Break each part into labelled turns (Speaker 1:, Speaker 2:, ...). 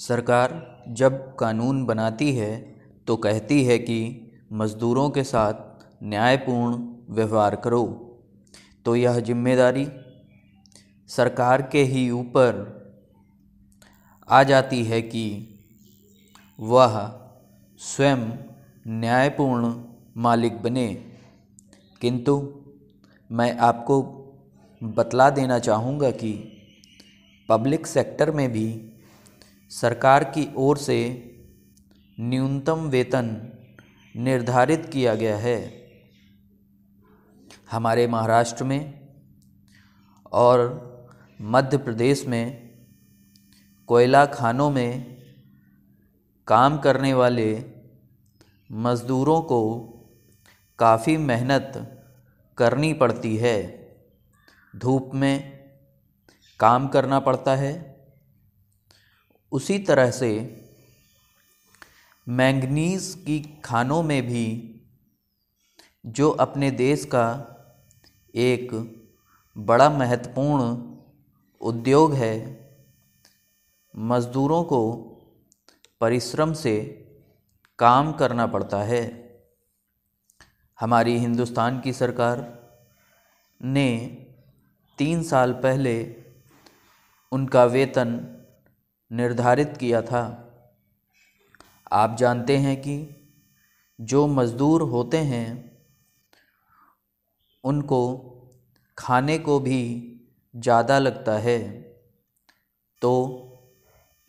Speaker 1: सरकार जब कानून बनाती है तो कहती है कि मज़दूरों के साथ न्यायपूर्ण व्यवहार करो। तो यह जिम्मेदारी सरकार के ही ऊपर आ जाती है कि वह स्वयं न्यायपूर्ण मालिक बने। किंतु मैं आपको बतला देना चाहूँगा कि पब्लिक सेक्टर में भी सरकार की ओर से न्यूनतम वेतन निर्धारित किया गया है। हमारे महाराष्ट्र में और मध्य प्रदेश में कोयला खानों में काम करने वाले मज़दूरों को काफ़ी मेहनत करनी पड़ती है। धूप में काम करना पड़ता है। उसी तरह से मैंगनीज़ की खानों में भी, जो अपने देश का एक बड़ा महत्वपूर्ण उद्योग है, मज़दूरों को परिश्रम से काम करना पड़ता है। हमारी हिंदुस्तान की सरकार ने 3 साल पहले उनका वेतन निर्धारित किया था। आप जानते हैं कि जो मज़दूर होते हैं उनको खाने को भी ज़्यादा लगता है, तो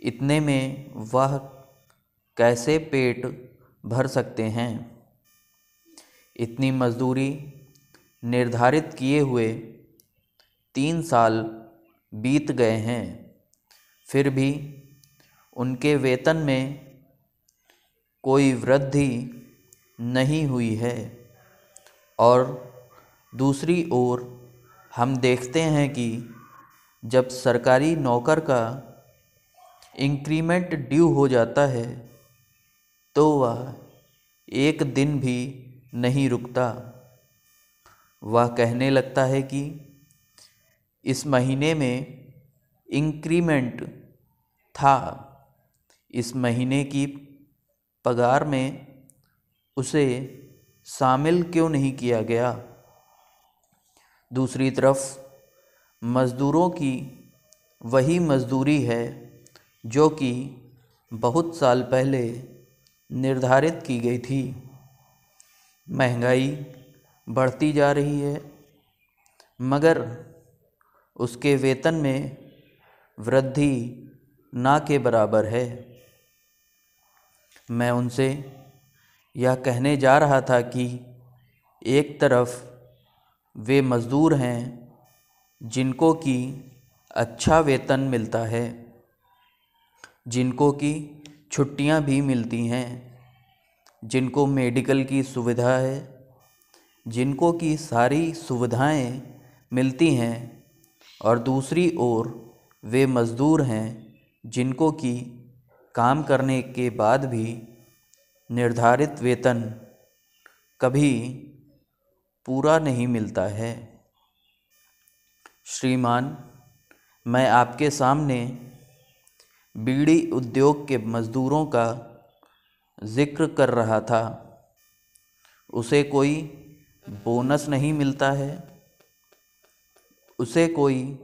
Speaker 1: इतने में वह कैसे पेट भर सकते हैं। इतनी मज़दूरी निर्धारित किए हुए 3 साल बीत गए हैं, फिर भी उनके वेतन में कोई वृद्धि नहीं हुई है। और दूसरी ओर हम देखते हैं कि जब सरकारी नौकर का इंक्रीमेंट ड्यू हो जाता है तो वह एक दिन भी नहीं रुकता। वह कहने लगता है कि इस महीने में इंक्रीमेंट था, इस महीने की पगार में उसे शामिल क्यों नहीं किया गया। दूसरी तरफ मज़दूरों की वही मज़दूरी है जो कि बहुत साल पहले निर्धारित की गई थी। महंगाई बढ़ती जा रही है, मगर उसके वेतन में वृद्धि ना के बराबर है। मैं उनसे यह कहने जा रहा था कि एक तरफ वे मज़दूर हैं जिनको कि अच्छा वेतन मिलता है, जिनको कि छुट्टियां भी मिलती हैं, जिनको मेडिकल की सुविधा है, जिनको कि सारी सुविधाएं मिलती हैं, और दूसरी ओर वे मज़दूर हैं जिनको कि काम करने के बाद भी निर्धारित वेतन कभी पूरा नहीं मिलता है। श्रीमान, मैं आपके सामने बीड़ी उद्योग के मज़दूरों का ज़िक्र कर रहा था। उसे कोई बोनस नहीं मिलता है, उसे कोई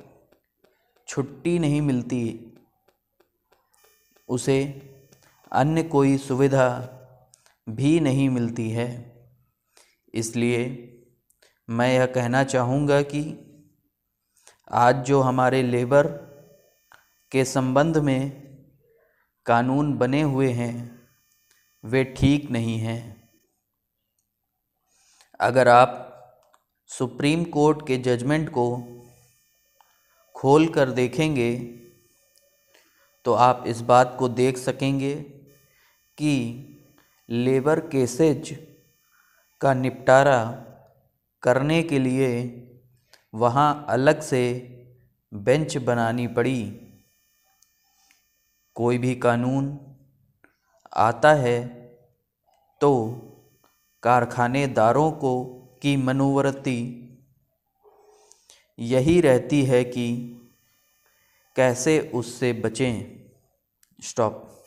Speaker 1: छुट्टी नहीं मिलती, उसे अन्य कोई सुविधा भी नहीं मिलती है। इसलिए मैं यह कहना चाहूँगा कि आज जो हमारे लेबर के संबंध में कानून बने हुए हैं वे ठीक नहीं हैं। अगर आप सुप्रीम कोर्ट के जजमेंट को खोल कर देखेंगे तो आप इस बात को देख सकेंगे कि लेबर केसेज का निपटारा करने के लिए वहाँ अलग से बेंच बनानी पड़ी। कोई भी कानून आता है तो कारखानेदारों को की मनोवृत्ति यही रहती है कि कैसे उससे बचें, स्टॉप।